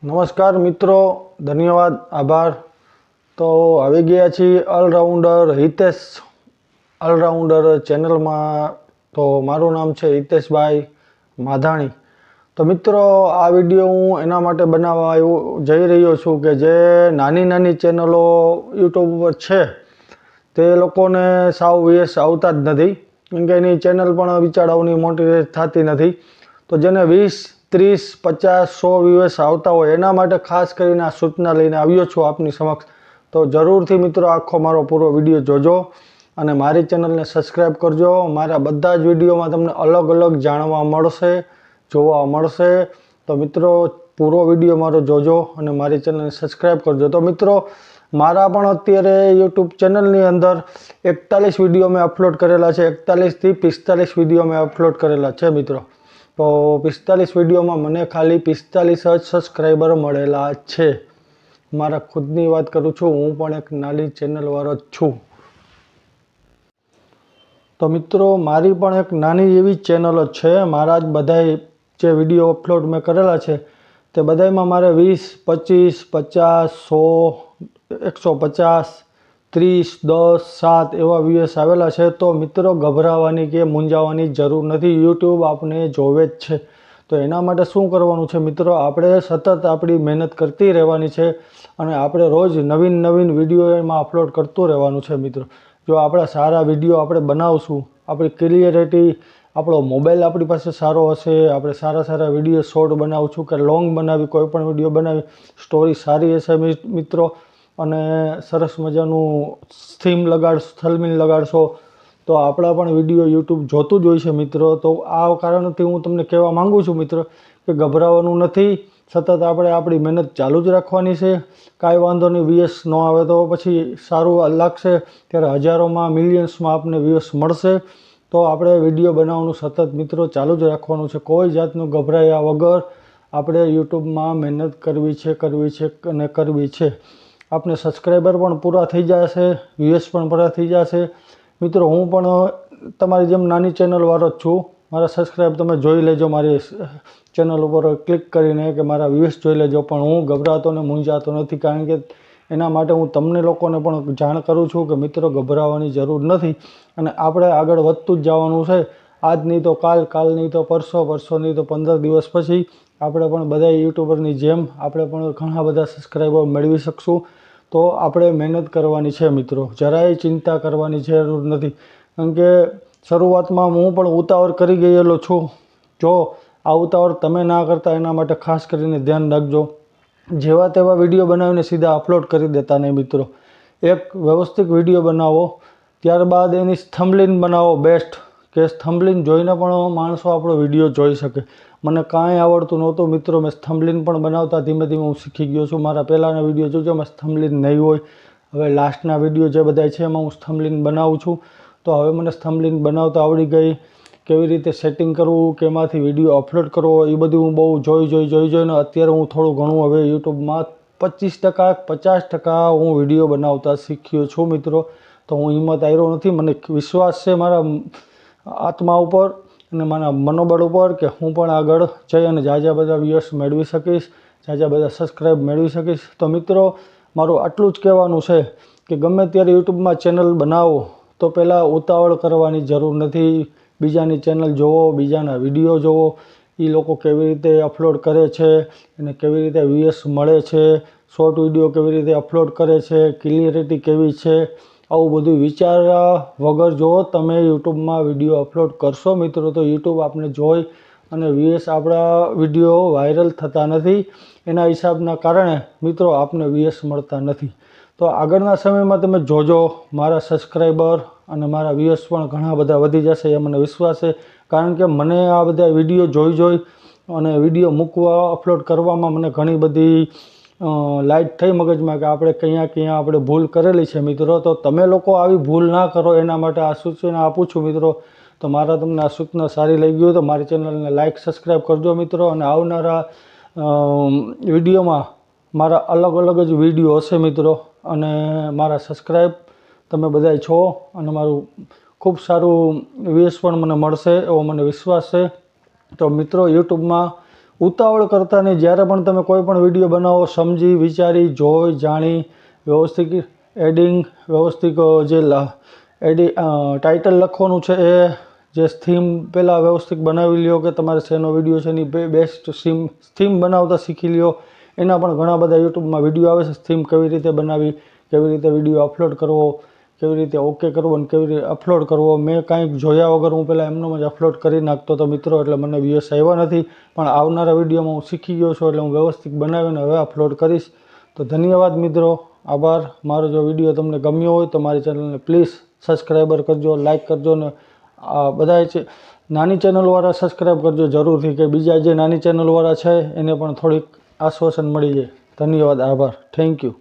નમસ્કાર મિત્રો, ધન્યવાદ, આભાર. તો આવી ગયા છીએ ઓલરાઉન્ડર હિતેશ ઓલરાઉન્ડર ચેનલમાં. તો મારું નામ છે હિતેશભાઈ માધાણી. તો મિત્રો, આ વિડીયો હું એના માટે બનાવવા જઈ રહ્યો છું કે જે નાની નાની ચેનલો યુટ્યુબ ઉપર છે તે લોકોને સાવ વ્યસ આવતા જ નથી, કેમ કે એની ચેનલ પણ વિચારવાની મોટી થતી નથી. તો જેને 20, 30, 50, 100 વ્યૂઝ આવતા હોય એના માટે ખાસ કરીને આ સૂચના લઈને આવ્યો છું આપની સમક્ષ. તો જરૂરથી મિત્રો આખો મારો પૂરો વિડીયો જોજો અને મારી ચેનલને સબસ્ક્રાઈબ કરજો. મારા બધા જ વિડીયોમાં તમને અલગ અલગ જાણવા મળશે, જોવા મળશે. તો મિત્રો, પૂરો વિડીયો મારો જોજો અને મારી ચેનલને સબસ્ક્રાઈબ કરજો. તો મિત્રો, મારા પણ અત્યારે યુટ્યુબ ચેનલની અંદર 41 વિડીયો મેં અપલોડ કરેલા છે. 41 થી 45 વિડીયો મેં અપલોડ કરેલા છે મિત્રો. તો 45 વિડીયોમાં મને ખાલી 45 જ સબસ્ક્રાઈબર મળેલા છે. મારા ખુદની વાત કરું છું, હું પણ એક નાની ચેનલવાળો જ છું. તો મિત્રો, મારી પણ એક નાની એવી ચેનલ જ છે. મારા જ બધાય જે વિડીયો અપલોડ મેં કરેલા છે તે બધામાં મારે 20, 25, 50, 100, 150, 30, 10, 7 એવા વ્યૂઝ આવેલા છે. તો મિત્રો, ગભરાવાની કે મૂંઝાવાની જરૂર નથી. યુટ્યુબ આપણે જોવે જ છે. તો એના માટે શું કરવાનું છે મિત્રો, આપણે સતત આપણી મહેનત કરતી રહેવાની છે અને આપણે રોજ નવીન નવીન વિડીયો એમાં અપલોડ કરતું રહેવાનું છે મિત્રો. જો આપણા સારા વિડીયો આપણે બનાવશું, આપણી ક્લિયરિટી, આપણો મોબાઈલ આપણી પાસે સારો હશે, આપણે સારા સારા વિડીયો શોર્ટ બનાવશું કે લોંગ બનાવી, કોઈ પણ વિડીયો બનાવી, સ્ટોરી સારી હશે મિત્રો, અને સરસ મજાનું થીમ થલમીન લગાડશો તો આપણા પણ વિડીયો યુટ્યુબ જોતું જ હોય છે મિત્રો. તો આ કારણથી હું તમને કહેવા માગું છું મિત્રો કે ગભરાવાનું નથી. સતત આપણે આપણી મહેનત ચાલુ જ રાખવાની છે. કાંઈ વાંધો નહીં, વ્યૂઝ ન આવે તો પછી સારું લાગશે ત્યારે હજારોમાં, મિલિયન્સમાં આપણને વ્યૂઝ મળશે. તો આપણે વિડીયો બનાવવાનું સતત મિત્રો ચાલુ જ રાખવાનું છે. કોઈ જાતનું ગભરાયા વગર આપણે યુટ્યુબમાં મહેનત કરવી છે અને કરવી છે. આપણે સબસ્ક્રાઈબર પણ પૂરા થઈ જશે, વ્યૂઝ પણ પૂરા થઈ જશે મિત્રો. હું પણ તમારી જેમ નાની ચેનલવાળો જ છું. મારા સબસ્ક્રાઈબ તમે જોઈ લેજો, મારી ચેનલ ઉપર ક્લિક કરીને કે મારા વ્યૂઝ જોઈ લેજો. પણ હું ગભરાતો ને મૂંઝાતો નથી, કારણ કે એના માટે હું તમને લોકોને પણ જાણ કરું છું કે મિત્રો, ગભરાવાની જરૂર નથી અને આપણે આગળ વધતું જ જવાનું છે. આજ નહીં તો કાલ, કાલ નહીં તો પરસો, પરસો નહીં તો 15 દિવસ પછી આપણે પણ બધા યુટ્યુબરની જેમ આપણે પણ ઘણા બધા સબસ્ક્રાઈબર મેળવી શકશું. તો આપણે મહેનત કરવાની છે મિત્રો, જરાય ચિંતા કરવાની જરૂર નથી. કેમ કે શરૂઆતમાં હું પણ ઉતાવળ કરી ગયેલો છું. જો આ ઉતાવળ તમે ના કરતા, એના માટે ખાસ કરીને ધ્યાન રાખજો. જેવા તેવા વિડીયો બનાવીને સીધા અપલોડ કરી દેતા નહીં મિત્રો. એક વ્યવસ્થિત વિડીયો બનાવો, ત્યારબાદ એની થંબનેલ બનાવો બેસ્ટ, કે થંબનેલ જોઈને પણ માણસો આપણો વિડીયો જોઈ શકે. મને કાંઈ આવડતું નહોતું મિત્રો, મેં થંબનેલ પણ બનાવતા ધીમે ધીમે હું શીખી ગયો છું. મારા પહેલાંના વિડીયો જોજો, મેં થંબનેલ નહીં હોય. હવે લાસ્ટના વિડીયો જે બધા છે એમાં હું થંબનેલ બનાવું છું. તો હવે મને થંબનેલ બનાવતા આવડી ગઈ. કેવી રીતે સેટિંગ કરવું, કેમાંથી વિડીયો અપલોડ કરવો, એ બધું હું બહુ જોઈને અત્યારે હું થોડું ઘણું હવે યુટ્યુબમાં 25%, 50% હું વિડીયો બનાવતા શીખ્યો છું મિત્રો. તો હું હિંમત હાર્યો નથી. મને વિશ્વાસ છે મારા આત્મા ઉપર અને મારા મનોબળ ઉપર કે હું પણ આગળ જઈ અને ઝાઝા બધા વ્યૂઝ મેળવી શકીશ, ઝાઝા બધા સબસ્ક્રાઈબ મેળવી શકીશ. તો મિત્રો, મારું આટલું જ કહેવાનું છે કે ગમે ત્યારે યુટ્યુબમાં ચેનલ બનાવો તો પહેલાં ઉતાવળ કરવાની જરૂર નથી. બીજાની ચેનલ જોવો, બીજાના વિડીયો જોવો, એ લોકો કેવી રીતે અપલોડ કરે છે અને કેવી રીતે વ્યૂઝ મળે છે, શોર્ટ વિડીયો કેવી રીતે અપલોડ કરે છે, ક્લિયરિટી કેવી છે, આવું બધું વિચાર્યા વગર જો તમે યુટ્યુબમાં વિડીયો અપલોડ કરશો મિત્રો, તો યુટ્યુબ આપણે જોઈ અને વ્યૂઝ આપણા વિડીયો વાયરલ થતા નથી. એના હિસાબના કારણે મિત્રો આપને વ્યૂઝ મળતા નથી. તો આગળના સમયમાં તમે જોજો, મારા સબસ્ક્રાઈબર અને મારા વ્યૂઝ પણ ઘણા બધા વધી જશે, એ મને વિશ્વાસ છે. કારણ કે મને આ બધા વિડીયો જોઈ અને વિડીયો મૂકવા, અપલોડ કરવામાં મને ઘણી બધી લાઇટ થઈ મગજમાં કે આપણે ક્યાં આપણે ભૂલ કરેલી છે મિત્રો. તો તમે લોકો આવી ભૂલ ના કરો, એના માટે આ સૂચના આપું છું મિત્રો. તો મારા તમને આ સૂચના સારી લાગી હોય તો મારી ચેનલને લાઇક, સબસ્ક્રાઈબ કરજો મિત્રો. અને આવનારા વિડીયોમાં મારા અલગ અલગ જ વિડીયો હશે મિત્રો. અને મારા સબસ્ક્રાઈબ તમે બધાય છો અને મારું ખૂબ સારું વ્યૂઝ પણ મને મળશે એવો મને વિશ્વાસ છે. તો મિત્રો, યુટ્યુબમાં ઉતાવળ કરતા નહીં. જ્યારે પણ તમે કોઈ પણ વિડીયો બનાવો સમજી વિચારી જોઈ જાણી વ્યવસ્થિત એડિંગ વ્યવસ્થિત જે ટાઇટલ લખવાનું છે એ જે થીમ પહેલાં વ્યવસ્થિત બનાવી લ્યો કે તમારે શેનો વિડીયો છે એની બેસ્ટ થીમ બનાવતા શીખી લ્યો. એના પણ ઘણા બધા યુટ્યુબમાં વિડીયો આવે છે. થીમ કેવી રીતે બનાવી, કેવી રીતે વિડીયો અપલોડ કરવો, કેવી રીતે ઓકે કરવો અને કેવી રીતે અપલોડ કરવો. મેં કાંઈક જોયા વગર હું પહેલાં એમનો જ અપલોડ કરી નાખતો હતો મિત્રો, એટલે મને વ્યૂઝ આવ્યા નથી. પણ આવનારા વિડીયોમાં હું શીખી ગયો છું એટલે હું વ્યવસ્થિત બનાવીને હવે અપલોડ કરીશ. તો ધન્યવાદ મિત્રો, આભાર. મારો જો વિડીયો તમને ગમ્યો હોય તો મારી ચેનલને પ્લીઝ સબસ્ક્રાઈબર કરજો, લાઇક કરજો ને આ બધા છે નાની ચેનલવાળા સબસ્ક્રાઈબ કરજો જરૂરથી, કે બીજા જે નાની ચેનલવાળા છે એને પણ થોડીક આશ્વાસન મળી જાય. ધન્યવાદ, આભાર, થેન્ક યુ.